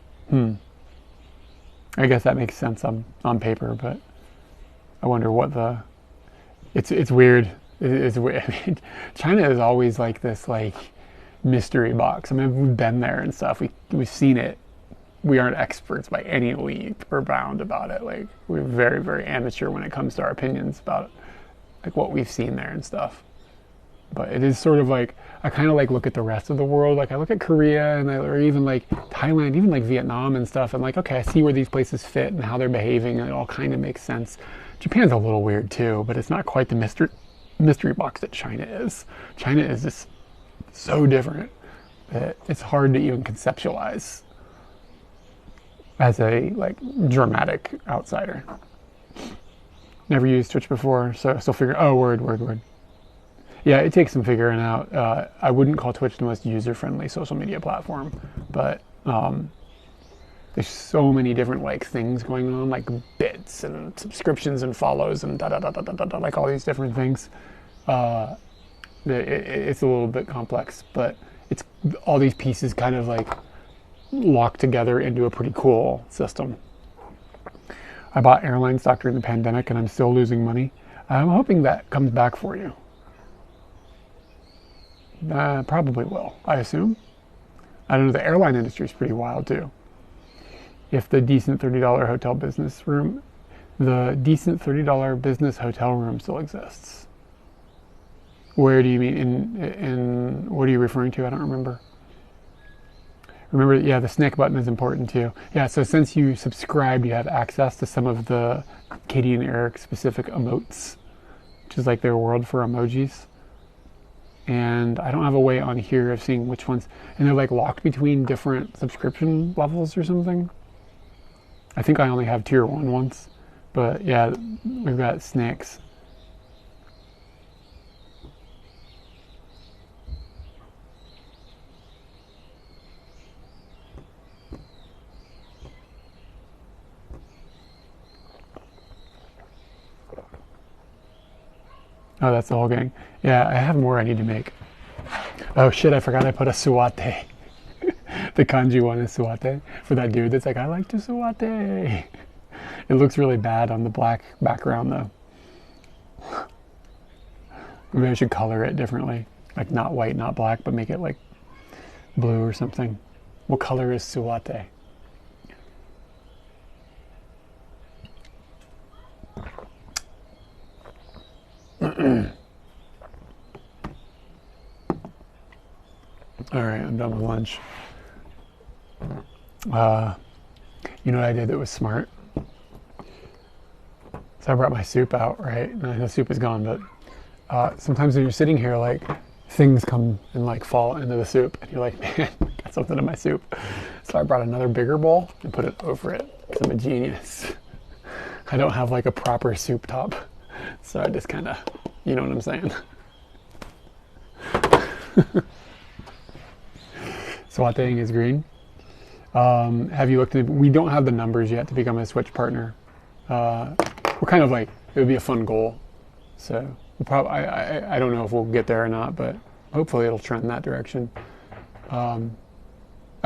[SPEAKER 1] I guess that makes sense on paper, but I wonder what it's weird. It's weird. I mean, China is always like this like mystery box. I mean, we've been there and stuff. We've seen it. We aren't experts by any leap or bound about it. Like, we're very, very amateur when it comes to our opinions about like what we've seen there and stuff. But it is sort of like, I kind of like look at the rest of the world. Like I look at Korea or even like Thailand, even like Vietnam and stuff. I'm like, okay, I see where these places fit and how they're behaving, and it all kind of makes sense. Japan's a little weird too, but it's not quite the mystery box that China is. China is just so different that it's hard to even conceptualize as a like dramatic outsider. Never used Twitch before, so still figure. Oh, word. Yeah, it takes some figuring out. I wouldn't call Twitch the most user-friendly social media platform, but there's so many different like things going on, like bits and subscriptions and follows and like all these different things. It's a little bit complex, but it's all these pieces kind of like locked together into a pretty cool system. I bought airline stock during the pandemic and I'm still losing money. I'm hoping that comes back for you. Probably will, I assume. I don't know, the airline industry is pretty wild too. If the decent $30 hotel business room, the decent $30 business hotel room still exists. Where do you mean, in what are you referring to? I don't remember. Remember, yeah, the snack button is important too. Yeah, so since you subscribed, you have access to some of the Katie and Eric specific emotes, which is like their world for emojis. And I don't have a way on here of seeing which ones, and they're like locked between different subscription levels or something. I think I only have tier 1 once, but yeah, we've got snacks. Oh, that's the whole gang. Yeah, I have more I need to make. Oh shit, I forgot I put a suwate. The kanji one is suwate. For that dude that's like, I like to suwate. It looks really bad on the black background though. Maybe I should color it differently. Like not white, not black, but make it like blue or something. What color is suwate? All right, I'm done with lunch. You know what I did that was smart? So I brought my soup out, right? And the soup is gone, but sometimes when you're sitting here, like things come and like fall into the soup, and you're like, man, got something in my soup. So I brought another bigger bowl and put it over it because I'm a genius. I don't have like a proper soup top, so I just kind of, you know what I'm saying? Swateing is green. Have you looked at, we don't have the numbers yet to become a Switch partner. We're kind of like, it would be a fun goal. So we'll probably, I don't know if we'll get there or not, but hopefully it'll trend in that direction. I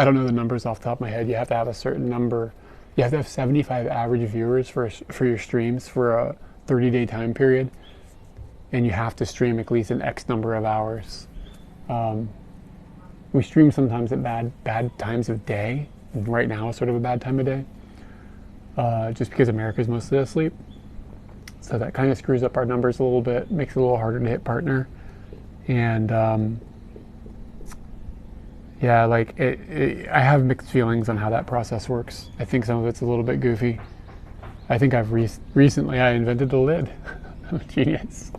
[SPEAKER 1] don't know the numbers off the top of my head. You have to have a certain number. You have to have 75 average viewers for your streams for a 30-day time period. And you have to stream at least an X number of hours. We stream sometimes at bad times of day. Right now is sort of a bad time of day. Just because America's mostly asleep. So that kind of screws up our numbers a little bit, makes it a little harder to hit partner. And Yeah, like I have mixed feelings on how that process works. I think some of it's a little bit goofy. I think I've recently I invented the lid. I'm a genius.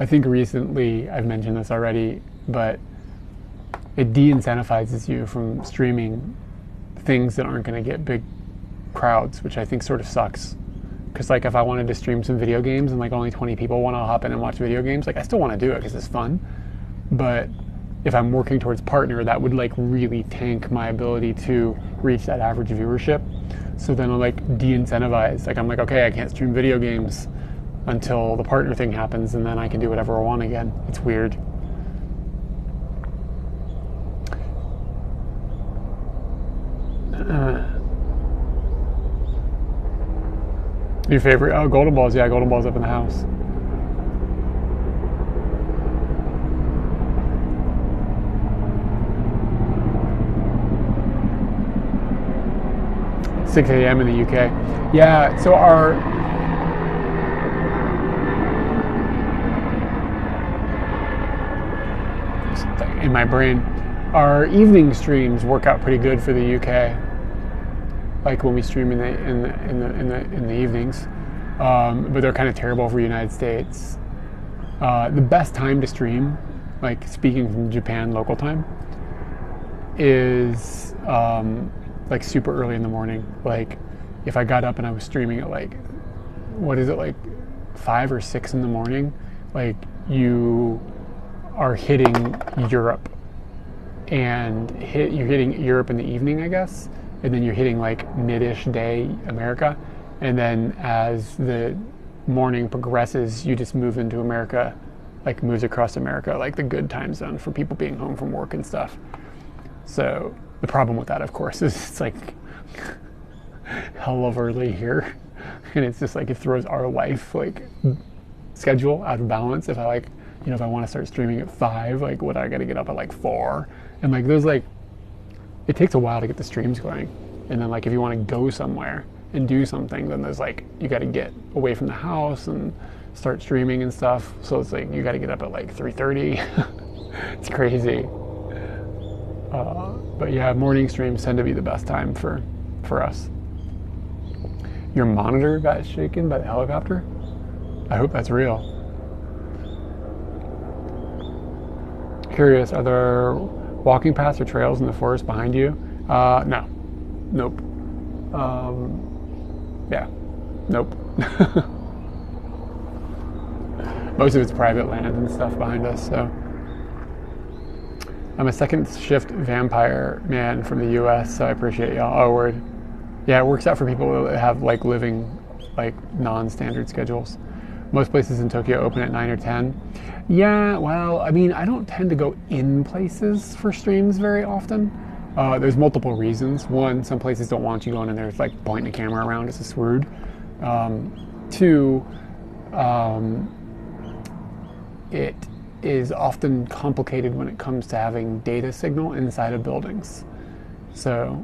[SPEAKER 1] I think recently I've mentioned this already, but it de-incentivizes you from streaming things that aren't going to get big crowds, which I think sort of sucks. Because like if I wanted to stream some video games and like only 20 people want to hop in and watch video games, like I still want to do it because it's fun. But if I'm working towards partner, that would like really tank my ability to reach that average viewership. So then I'm like de-incentivized. Like I'm like, okay, I can't stream video games until the partner thing happens, and then I can do whatever I want again. It's weird. Your favorite? Oh, Golden Balls. Yeah, Golden Balls up in the house. "6 a.m. in the UK." Yeah, so in my brain, our evening streams work out pretty good for the UK. Like when we stream in the evenings, but they're kind of terrible for the United States. The best time to stream, like speaking from Japan local time, is like super early in the morning. Like if I got up and I was streaming at like, what is it, like 5 or 6 in the morning, like you are hitting Europe, and you're hitting Europe in the evening, I guess, and then you're hitting like mid-ish day America, and then as the morning progresses, you just move into America, like moves across America, like the good time zone for people being home from work and stuff. So the problem with that, of course, is it's like hell of early here, and it's just like it throws our life like schedule out of balance. If I like, you know, if I want to start streaming at 5, like what, I got to get up at like 4, and like there's like, it takes a while to get the streams going, and then like if you want to go somewhere and do something, then there's like, you got to get away from the house and start streaming and stuff. So it's like you got to get up at like 3:30. It's crazy. But yeah, morning streams tend to be the best time for us. Your monitor got shaken by the helicopter? I hope that's real. Curious, are there walking paths or trails in the forest behind you? No. Nope. Yeah. Nope. Most of it's private land and stuff behind us, so. I'm a second shift vampire man from the US, so I appreciate y'all. Oh, word. Yeah, it works out for people that have like living, like non-standard schedules. Most places in Tokyo open at 9 or 10. Yeah, well, I mean, I don't tend to go in places for streams very often. There's multiple reasons. One, some places don't want you going in there, like pointing a camera around. It's just rude. Two, it is often complicated when it comes to having data signal inside of buildings. So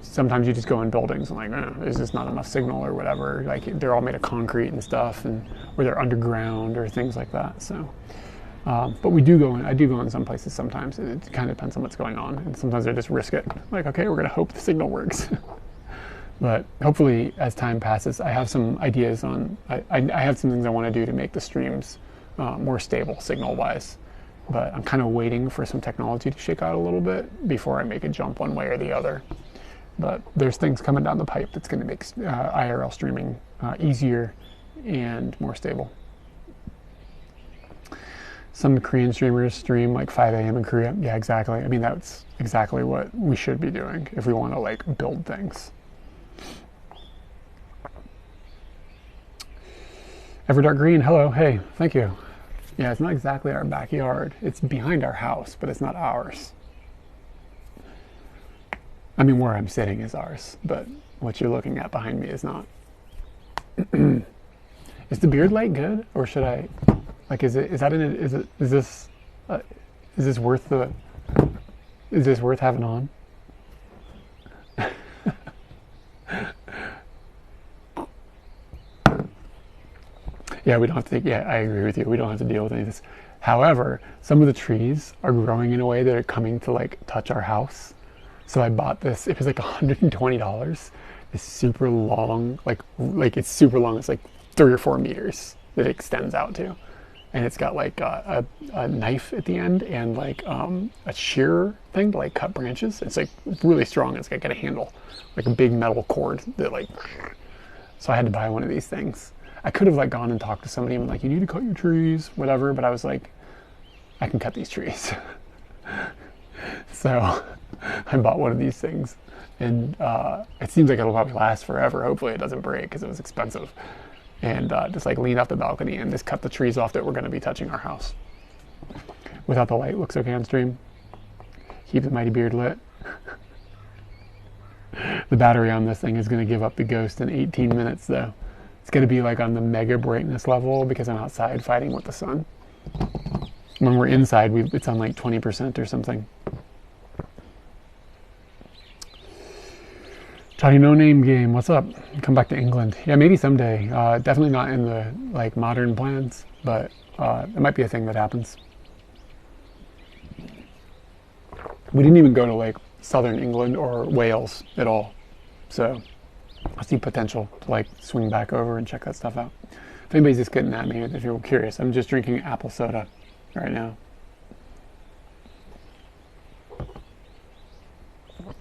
[SPEAKER 1] sometimes you just go in buildings and like, there's just not enough signal or whatever. Like they're all made of concrete and stuff, and or they're underground or things like that. So, but I do go in some places sometimes. It kind of depends on what's going on, and sometimes I just risk it. Like, okay, we're gonna hope the signal works. But hopefully, as time passes, I have some ideas on. I have some things I want to do to make the streams more stable signal-wise. But I'm kind of waiting for some technology to shake out a little bit before I make a jump one way or the other. But there's things coming down the pipe that's going to make IRL streaming easier and more stable. Some Korean streamers stream like 5 a.m. in Korea. Yeah, exactly. I mean, that's exactly what we should be doing if we want to like build things. Everdark Green, hello, hey, thank you. Yeah, it's not exactly our backyard. It's behind our house, but it's not ours. I mean, where I'm sitting is ours, but what you're looking at behind me is not. Is the beard light good, or should I, like, is this worth having on? Yeah, we don't have to take, yeah, I agree with you. We don't have to deal with any of this. However, some of the trees are growing in a way that are coming to like touch our house. So I bought this. It was like $120. It's super long, like it's super long. It's like 3 or 4 meters that it extends out to, and it's got like a knife at the end and like a shearer thing to like cut branches. It's like really strong. It's got a handle, like a big metal cord that like. So I had to buy one of these things. I could have like gone and talked to somebody and been like, you need to cut your trees, whatever. But I was like, I can cut these trees. So I bought one of these things, and it seems like it'll probably last forever. Hopefully it doesn't break because it was expensive. And just like lean off the balcony and just cut the trees off that were going to be touching our house. Without the light, looks okay on stream. Keep the mighty beard lit. The battery on this thing is going to give up the ghost in 18 minutes though. It's going to be like on the mega brightness level because I'm outside fighting with the sun. When we're inside, it's on like 20% or something. Johnny No Name Game, what's up? Come back to England. Yeah, maybe someday. Definitely not in the like modern plans, but it might be a thing that happens. We didn't even go to like southern England or Wales at all, so I see potential to like swing back over and check that stuff out. If anybody's just getting at me, if you're curious, I'm just drinking apple soda right now.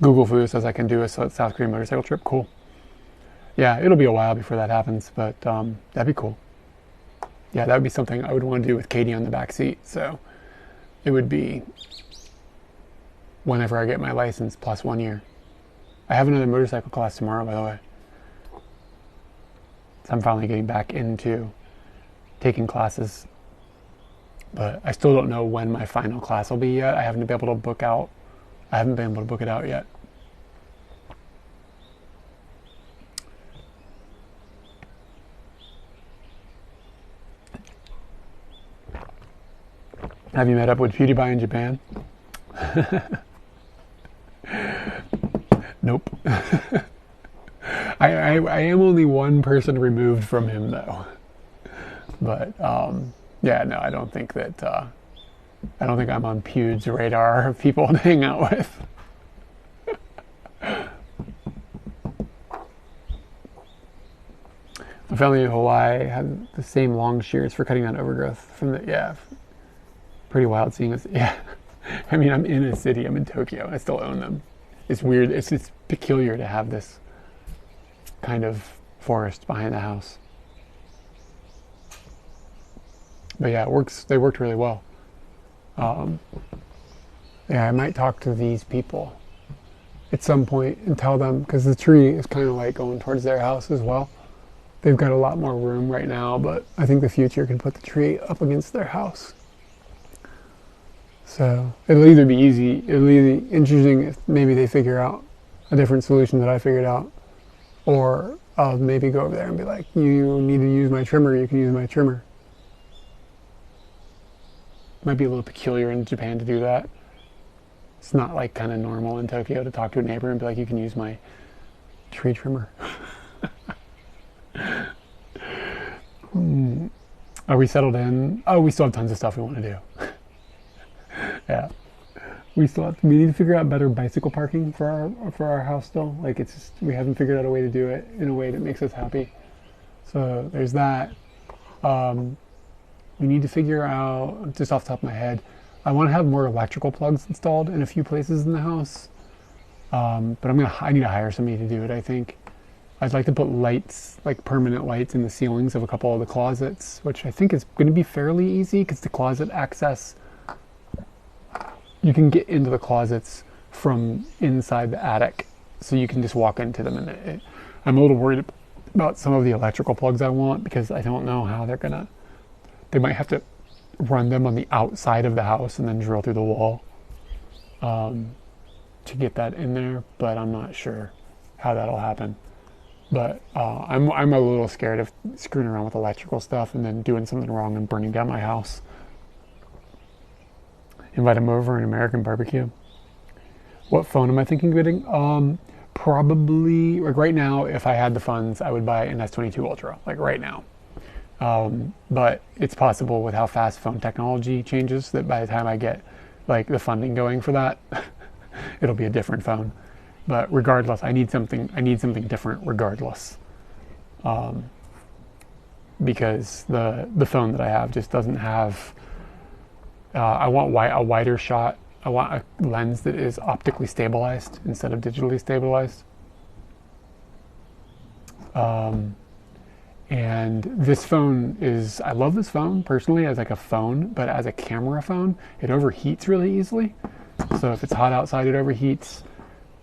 [SPEAKER 1] Google Foo says I can do a South Korean motorcycle trip. Cool. Yeah, it'll be a while before that happens, but that'd be cool. Yeah, that would be something I would want to do with Katie on the back seat. So it would be whenever I get my license plus 1 year. I have another motorcycle class tomorrow, by the way. So I'm finally getting back into taking classes, but I still don't know when my final class will be yet. I haven't been able to book out. I haven't been able to book it out yet. Have you met up with PewDiePie in Japan? Nope. I am only one person removed from him though. But yeah, no, I don't think that I don't think I'm on Pew's radar of people to hang out with. My family in Hawaii had the same long shears for cutting down overgrowth from the, yeah, pretty wild seeing this. Yeah, I mean, I'm in a city, I'm in Tokyo, I still own them. It's weird, it's peculiar to have this kind of forest behind the house. But yeah, they worked really well. Yeah, I might talk to these people at some point and tell them, because the tree is kind of like going towards their house as well. They've got a lot more room right now, but I think the future can put the tree up against their house. So it'll either be easy, it'll either be interesting if maybe they figure out a different solution that I figured out, or I'll maybe go over there and be like, you need to use my trimmer, you can use my trimmer. Might be a little peculiar in Japan to do that. It's not like kind of normal in Tokyo to talk to a neighbor and be like, you can use my tree trimmer. Are we settled in? Oh, we still have tons of stuff we want to do. Yeah. We need to figure out better bicycle parking for our house still. Like it's just, we haven't figured out a way to do it in a way that makes us happy. So there's that. We need to figure out, just off the top of my head, I want to have more electrical plugs installed in a few places in the house. But I need to hire somebody to do it, I think. I'd like to put lights, like permanent lights in the ceilings of a couple of the closets, which I think is going to be fairly easy because the closet access, you can get into the closets from inside the attic. So you can just walk into them. And I'm a little worried about some of the electrical plugs I want because I don't know how they might have to run them on the outside of the house and then drill through the wall to get that in there, but I'm not sure how that'll happen. But I'm a little scared of screwing around with electrical stuff and then doing something wrong and burning down my house. Invite them over an American barbecue. What phone am I thinking of getting? Probably, like right now, if I had the funds, I would buy an S22 Ultra, like right now. But it's possible with how fast phone technology changes that by the time I get like the funding going for that, it'll be a different phone. But regardless, I need something different regardless. Because the phone that I have just doesn't have. I want a wider shot. I want a lens that is optically stabilized instead of digitally stabilized. And this phone is, I love this phone personally as like a phone, but as a camera phone, it overheats really easily. So if it's hot outside, it overheats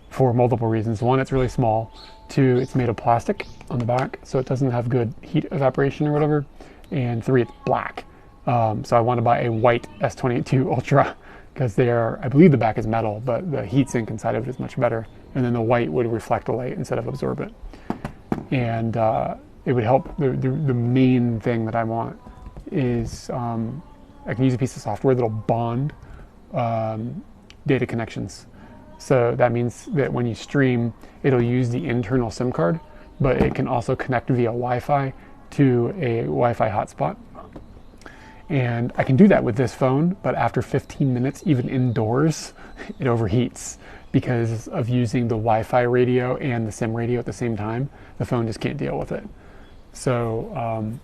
[SPEAKER 1] for multiple reasons. One, it's really small. Two, it's made of plastic on the back, so it doesn't have good heat evaporation or whatever. And three, it's black. So I want to buy a white S22 Ultra because they are, I believe the back is metal, but the heat sink inside of it is much better. And then the white would reflect the light instead of absorb it. And it would help. The main thing that I want is I can use a piece of software that'll bond data connections. So that means that when you stream, it'll use the internal SIM card, but it can also connect via Wi-Fi to a Wi-Fi hotspot. And I can do that with this phone, but after 15 minutes, even indoors, it overheats because of using the Wi-Fi radio and the SIM radio at the same time. The phone just can't deal with it. So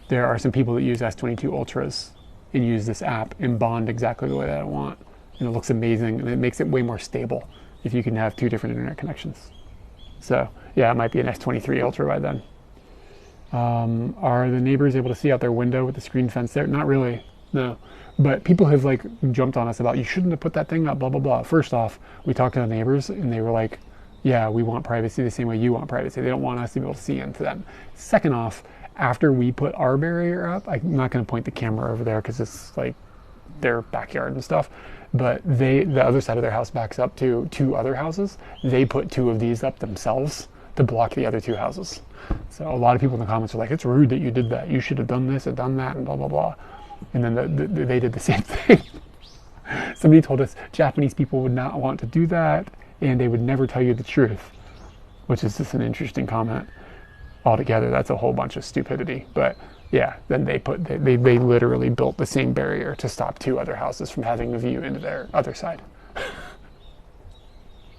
[SPEAKER 1] there are some people that use S22 Ultras and use this app and bond exactly the way that I want. And it looks amazing, and it makes it way more stable if you can have two different internet connections. So yeah, it might be an S23 Ultra by then. Are the neighbors able to see out their window with the screen fence there? Not really, no. But people have like jumped on us about, you shouldn't have put that thing up, blah, blah, blah. First off, we talked to the neighbors and they were like, yeah, we want privacy the same way you want privacy. They don't want us to be able to see into them. Second off, after we put our barrier up, I'm not going to point the camera over there because it's like their backyard and stuff. But the other side of their house backs up to two other houses. They put two of these up themselves to block the other two houses. So a lot of people in the comments are like, it's rude that you did that. You should have done this and done that and blah, blah, blah. And then they did the same thing. Somebody told us Japanese people would not want to do that and they would never tell you the truth, which is just an interesting comment. Altogether, that's a whole bunch of stupidity. But yeah, then they literally built the same barrier to stop two other houses from having a view into their other side.